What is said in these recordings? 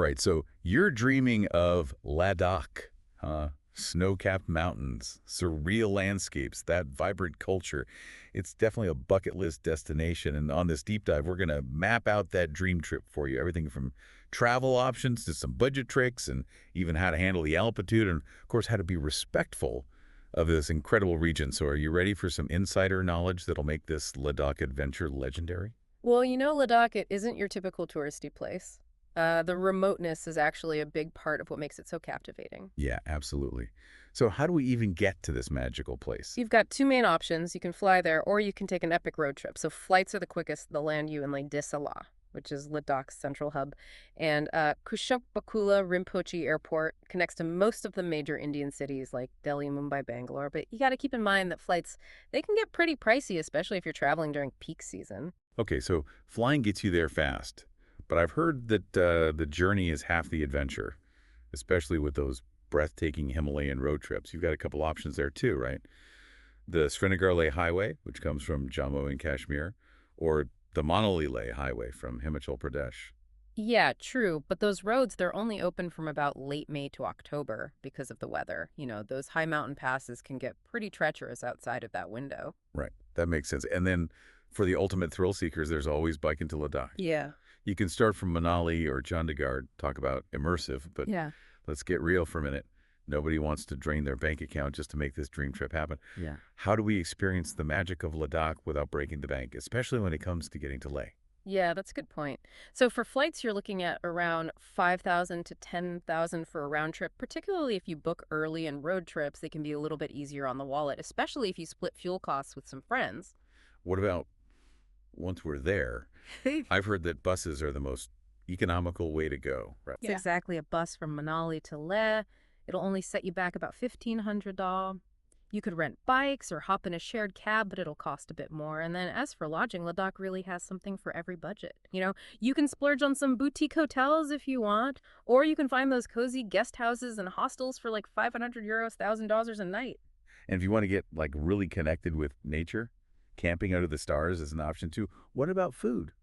right, so you're dreaming of Ladakh, huh? Snow-capped mountains, surreal landscapes, that vibrant culture. It's definitely a bucket list destination. And on this deep dive, we're going to map out that dream trip for you. Everything from travel options to some budget tricks and even how to handle the altitude and, of course, how to be respectful of this incredible region. So are you ready for some insider knowledge that'll make this Ladakh adventure legendary? Well, Ladakh, it isn't your typical touristy place. The remoteness is actually a big part of what makes it so captivating. Yeah, absolutely. So how do we even get to this magical place? You've got two main options. You can fly there, or you can take an epic road trip. So flights are the quickest. They'll land you in Lake Disala, which is Ladakh's central hub. And Kushok-Bakula Rinpoche Airport connects to most of the major Indian cities like Delhi, Mumbai, Bangalore. But you got to keep in mind that flights, they can get pretty pricey, especially if you're traveling during peak season. Okay, so flying gets you there fast, but I've heard that the journey is half the adventure, especially with those breathtaking Himalayan road trips. You've got a couple options there too, right? The Srinagar Highway, which comes from Jammu and Kashmir, or the Manali Highway from Himachal Pradesh. Yeah, true. But those roads, they're only open from about late May to October because of the weather. Those high mountain passes can get pretty treacherous outside of that window. Right, that makes sense. And then for the ultimate thrill seekers, there's always biking to Ladakh. Yeah. You can start from Manali or Chandigarh, talk about immersive, but Yeah. let's get real for a minute. Nobody wants to drain their bank account just to make this dream trip happen. Yeah. How do we experience the magic of Ladakh without breaking the bank, especially when it comes to getting to Leh? Yeah, that's a good point. So for flights, you're looking at around 5,000 to 10,000 for a round trip, particularly if you book early, and road trips, they can be a little bit easier on the wallet, especially if you split fuel costs with some friends. What about once we're there? I've heard that buses are the most economical way to go, right? It's exactly a bus from Manali to Leh. It'll only set you back about $1,500. You could rent bikes or hop in a shared cab, but it'll cost a bit more. And then as for lodging, Ladakh really has something for every budget. You can splurge on some boutique hotels if you want, or you can find those cozy guest houses and hostels for like 500 euros, $1,000 a night. And if you want to get like really connected with nature, camping under the stars is an option too. What about food?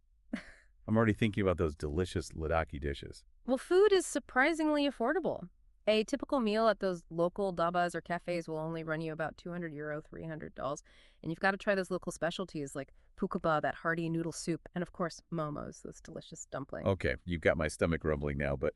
I'm already thinking about those delicious Ladakhi dishes. Well, food is surprisingly affordable. A typical meal at those local dabas or cafes will only run you about €200, $300. And you've got to try those local specialties like pukaba, that hearty noodle soup, and of course, momos, those delicious dumplings. Okay, you've got my stomach rumbling now, but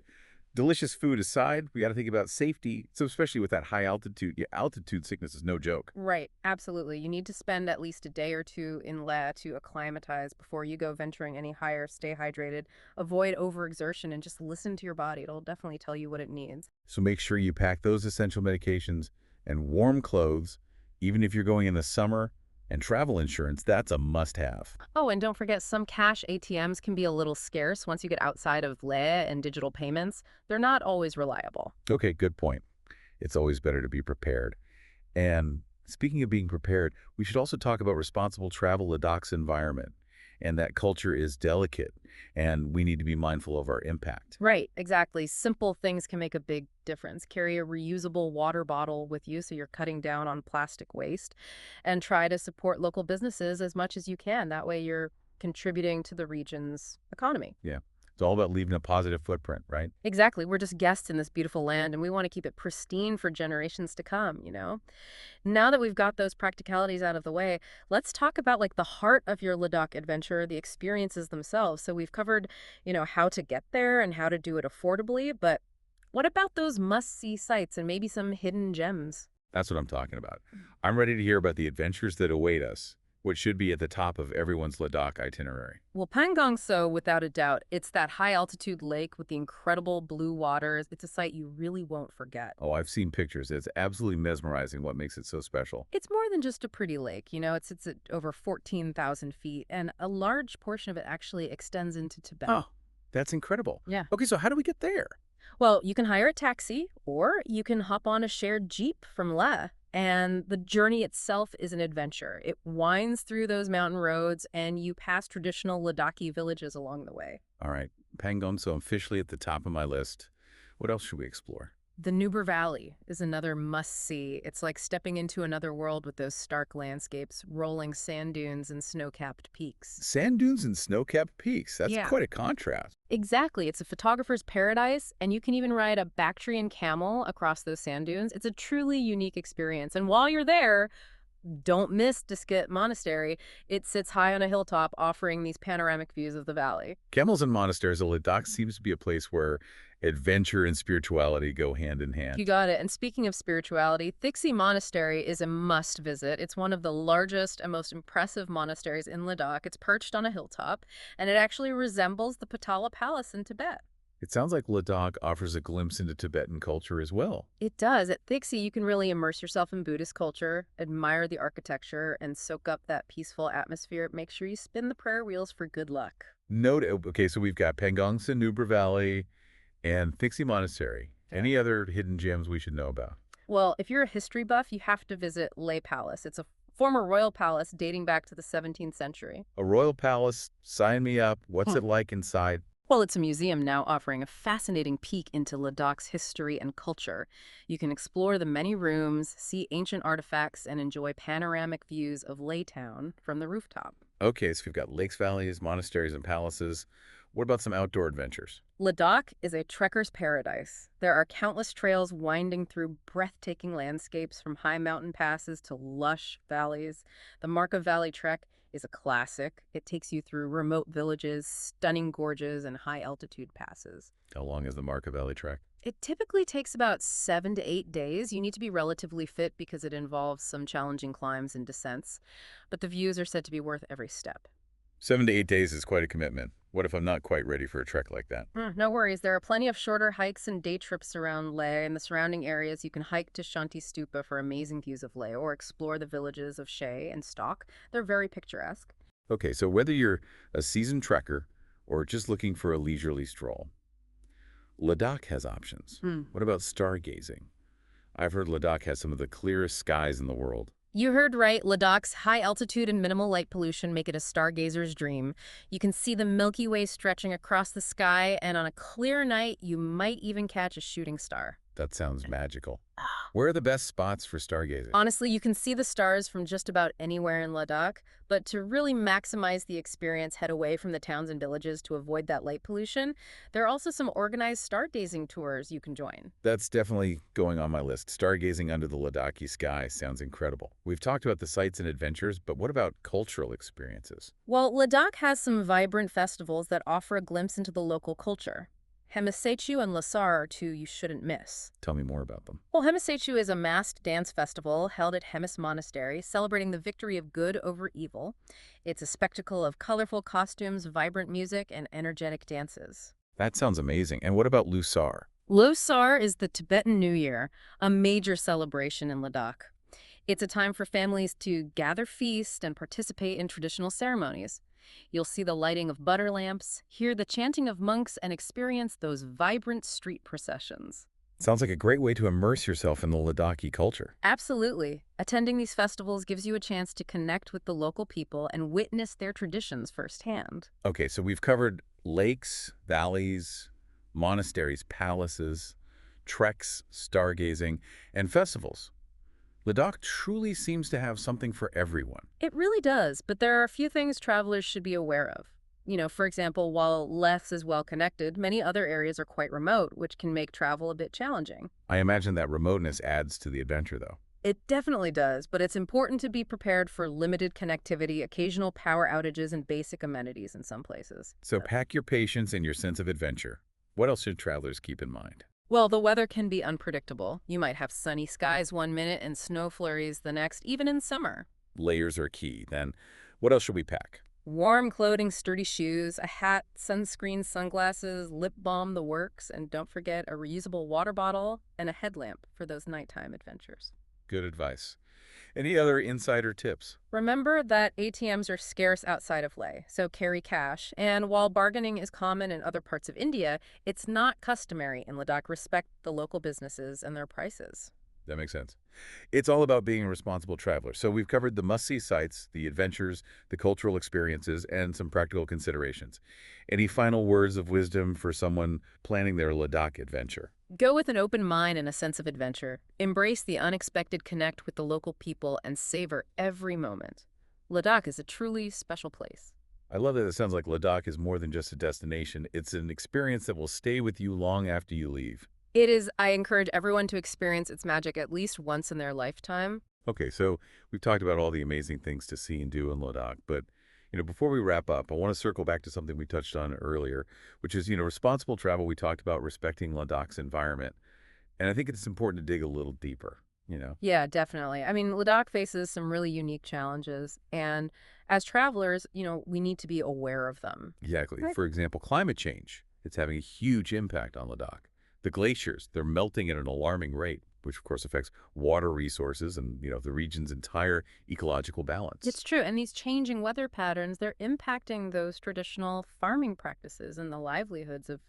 delicious food aside, we got to think about safety. So especially with that high altitude, yeah, altitude sickness is no joke. Right, absolutely. You need to spend at least a day or two in Leh to acclimatize before you go venturing any higher. Stay hydrated, avoid overexertion, and just listen to your body. It'll definitely tell you what it needs. So make sure you pack those essential medications and warm clothes, even if you're going in the summer, and travel insurance, that's a must-have. Oh, and don't forget, some cash ATMs can be a little scarce once you get outside of Leh and digital payments. They're not always reliable. Okay, good point. It's always better to be prepared. And speaking of being prepared, we should also talk about responsible travel. Ladakh's environment and that culture is delicate, and we need to be mindful of our impact. Right, exactly. Simple things can make a big difference. Carry a reusable water bottle with you so you're cutting down on plastic waste, and try to support local businesses as much as you can. That way you're contributing to the region's economy. Yeah, it's all about leaving a positive footprint, right? Exactly. We're just guests in this beautiful land, and we want to keep it pristine for generations to come. Now that we've got those practicalities out of the way, let's talk about like the heart of your Ladakh adventure, the experiences themselves. So we've covered, how to get there and how to do it affordably, but what about those must-see sites and maybe some hidden gems? That's what I'm talking about. I'm ready to hear about the adventures that await us, which should be at the top of everyone's Ladakh itinerary. Well, Pangong So, without a doubt, it's that high-altitude lake with the incredible blue waters. It's a sight you really won't forget. Oh, I've seen pictures. It's absolutely mesmerizing what makes it so special. It's more than just a pretty lake. It sits at over 14,000 feet, and a large portion of it actually extends into Tibet. Oh, that's incredible. Yeah. Okay, so how do we get there? Well, you can hire a taxi, or you can hop on a shared Jeep from Leh. And the journey itself is an adventure. It winds through those mountain roads, and you pass traditional Ladakhi villages along the way. All right, Pangong So officially at the top of my list. What else should we explore? The Nubra Valley is another must-see. It's like stepping into another world with those stark landscapes, rolling sand dunes and snow-capped peaks. Sand dunes and snow-capped peaks. That's Yeah, quite a contrast. exactly. It's a photographer's paradise, and you can even ride a Bactrian camel across those sand dunes. It's a truly unique experience. And while you're there, don't miss Diskit Monastery. It sits high on a hilltop offering these panoramic views of the valley. Camels and monasteries, Ladakh seems to be a place where adventure and spirituality go hand in hand. You got it. And speaking of spirituality, Thixi Monastery is a must visit. It's one of the largest and most impressive monasteries in Ladakh. It's perched on a hilltop, and it actually resembles the Patala Palace in Tibet. It sounds like Ladakh offers a glimpse into Tibetan culture as well. It does. At Thixi, you can really immerse yourself in Buddhist culture, admire the architecture, and soak up that peaceful atmosphere. Make sure you spin the prayer wheels for good luck. Okay, so we've got Pangong Nubra Valley and Thixi Monastery. Any other hidden gems we should know about? Well, if you're a history buff, you have to visit Leh Palace. It's a former royal palace dating back to the 17th century. A royal palace, sign me up. What's it like inside? Well, it's a museum now offering a fascinating peek into Ladakh's history and culture. You can explore the many rooms, see ancient artifacts, and enjoy panoramic views of Leh Town from the rooftop. Okay, so we've got lakes, valleys, monasteries, and palaces. What about some outdoor adventures? Ladakh is a trekker's paradise. There are countless trails winding through breathtaking landscapes from high mountain passes to lush valleys. The Marka Valley Trek is a classic. It takes you through remote villages, stunning gorges, and high-altitude passes. How long is the Marca Valley trek? It typically takes about 7 to 8 days. You need to be relatively fit because it involves some challenging climbs and descents, but the views are said to be worth every step. 7 to 8 days is quite a commitment. What if I'm not quite ready for a trek like that? No worries. There are plenty of shorter hikes and day trips around Leh and the surrounding areas. You can hike to Shanti Stupa for amazing views of Leh or explore the villages of Shea and Stok. They're very picturesque. Okay, so whether you're a seasoned trekker or just looking for a leisurely stroll, Ladakh has options. What about stargazing? I've heard Ladakh has some of the clearest skies in the world. You heard right. Ladakh's high altitude and minimal light pollution make it a stargazer's dream. You can see the Milky Way stretching across the sky, and on a clear night, you might even catch a shooting star. That sounds magical. Where are the best spots for stargazing? Honestly, you can see the stars from just about anywhere in Ladakh, but to really maximize the experience, head away from the towns and villages to avoid that light pollution. There are also some organized stargazing tours you can join. That's definitely going on my list. Stargazing under the Ladakhi sky sounds incredible. We've talked about the sights and adventures, but what about cultural experiences? Well, Ladakh has some vibrant festivals that offer a glimpse into the local culture. Hemisechu and Lasar are two you shouldn't miss. Tell me more about them. Well, Hemisechu is a masked dance festival held at Hemis Monastery, celebrating the victory of good over evil. It's a spectacle of colorful costumes, vibrant music, and energetic dances. That sounds amazing. And what about Lusar? Losar is the Tibetan New Year, a major celebration in Ladakh. It's a time for families to gather, feast, and participate in traditional ceremonies. You'll see the lighting of butter lamps, hear the chanting of monks, and experience those vibrant street processions. Sounds like a great way to immerse yourself in the Ladakhi culture. Absolutely. Attending these festivals gives you a chance to connect with the local people and witness their traditions firsthand. Okay, so we've covered lakes, valleys, monasteries, palaces, treks, stargazing, and festivals. Ladakh truly seems to have something for everyone. It really does, but there are a few things travelers should be aware of. For example, while less is well connected, many other areas are quite remote, which can make travel a bit challenging. I imagine that remoteness adds to the adventure, though. It definitely does, but it's important to be prepared for limited connectivity, occasional power outages, and basic amenities in some places. So pack your patience and your sense of adventure. What else should travelers keep in mind? Well, the weather can be unpredictable. You might have sunny skies one minute and snow flurries the next, even in summer. Layers are key. Then, what else should we pack? Warm clothing, sturdy shoes, a hat, sunscreen, sunglasses, lip balm, the works, and don't forget a reusable water bottle and a headlamp for those nighttime adventures. Good advice. Any other insider tips? Remember that ATMs are scarce outside of Leh, so carry cash. And while bargaining is common in other parts of India, it's not customary in Ladakh. Respect the local businesses and their prices. That makes sense. It's all about being a responsible traveler. So we've covered the must-see sites, the adventures, the cultural experiences, and some practical considerations. Any final words of wisdom for someone planning their Ladakh adventure? Go with an open mind and a sense of adventure. Embrace the unexpected, connect with the local people, and savor every moment. Ladakh is a truly special place. I love that it sounds like Ladakh is more than just a destination. It's an experience that will stay with you long after you leave. It is, I encourage everyone to experience its magic at least once in their lifetime. Okay, so we've talked about all the amazing things to see and do in Ladakh, but before we wrap up, I want to circle back to something we touched on earlier, which is, responsible travel. We talked about respecting Ladakh's environment, and I think it's important to dig a little deeper. Yeah, definitely. I mean, Ladakh faces some really unique challenges, and as travelers, we need to be aware of them. Exactly. Right. For example, climate change. It's having a huge impact on Ladakh. The glaciers, they're melting at an alarming rate, which of course affects water resources and, the region's entire ecological balance. It's true, and these changing weather patterns, they're impacting those traditional farming practices and the livelihoods of,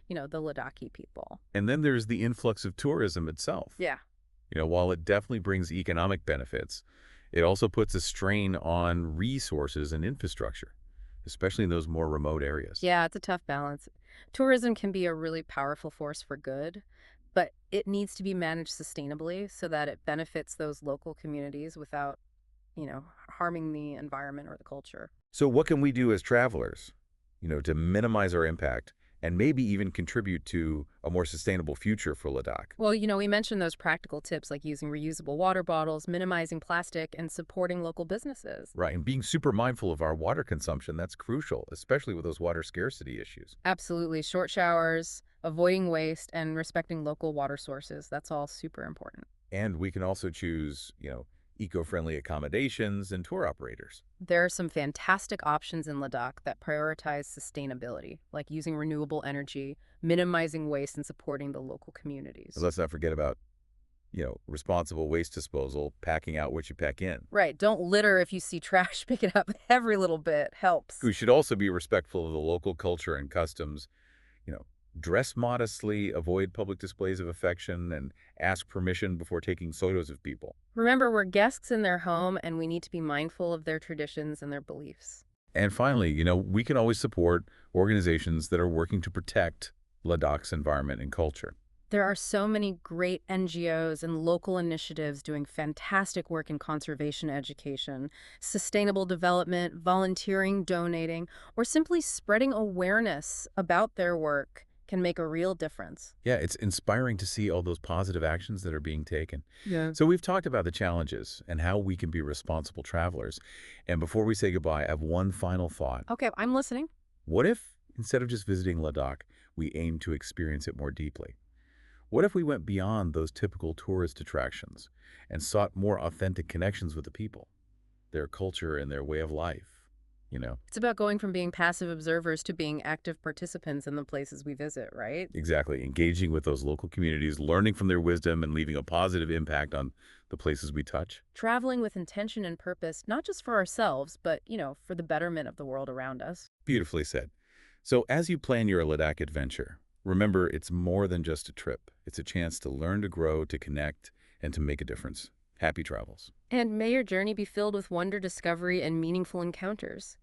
the Ladakhi people. And then there's the influx of tourism itself. Yeah. While it definitely brings economic benefits, it also puts a strain on resources and infrastructure, especially in those more remote areas. Yeah, it's a tough balance. Tourism can be a really powerful force for good, but it needs to be managed sustainably so that it benefits those local communities without, harming the environment or the culture. So what can we do as travelers, to minimize our impact and maybe even contribute to a more sustainable future for Ladakh? Well, we mentioned those practical tips like using reusable water bottles, minimizing plastic, and supporting local businesses. Right, and being super mindful of our water consumption, that's crucial, especially with those water scarcity issues. Absolutely. Short showers, avoiding waste, and respecting local water sources. That's all super important. And we can also choose, eco-friendly accommodations and tour operators. There are some fantastic options in Ladakh that prioritize sustainability, like using renewable energy, minimizing waste, and supporting the local And communities. let's not forget about, responsible waste disposal, packing out what you pack in. Right. Don't litter if you see trash. Pick it up. Every little bit helps. We should also be respectful of the local culture and customs, you know, dress modestly, avoid public displays of affection, and ask permission before taking photos of people. Remember, we're guests in their home, and we need to be mindful of their traditions and their beliefs. And finally, we can always support organizations that are working to protect Ladakh's environment and culture. There are so many great NGOs and local initiatives doing fantastic work in conservation education, sustainable development, volunteering, donating, or simply spreading awareness about their work can make a real difference. Yeah, it's inspiring to see all those positive actions that are being taken. Yeah. So we've talked about the challenges and how we can be responsible travelers. And before we say goodbye, I have one final thought. Okay, I'm listening. What if, instead of just visiting Ladakh, we aim to experience it more deeply? What if we went beyond those typical tourist attractions and sought more authentic connections with the people, their culture and their way of life? It's about going from being passive observers to being active participants in the places we visit, right? Exactly. Engaging with those local communities, learning from their wisdom, and leaving a positive impact on the places we touch. Traveling with intention and purpose, not just for ourselves, but, for the betterment of the world around us. Beautifully said. So as you plan your Ladakh adventure, remember it's more than just a trip. It's a chance to learn, to grow, to connect, and to make a difference. Happy travels. And may your journey be filled with wonder, discovery, and meaningful encounters.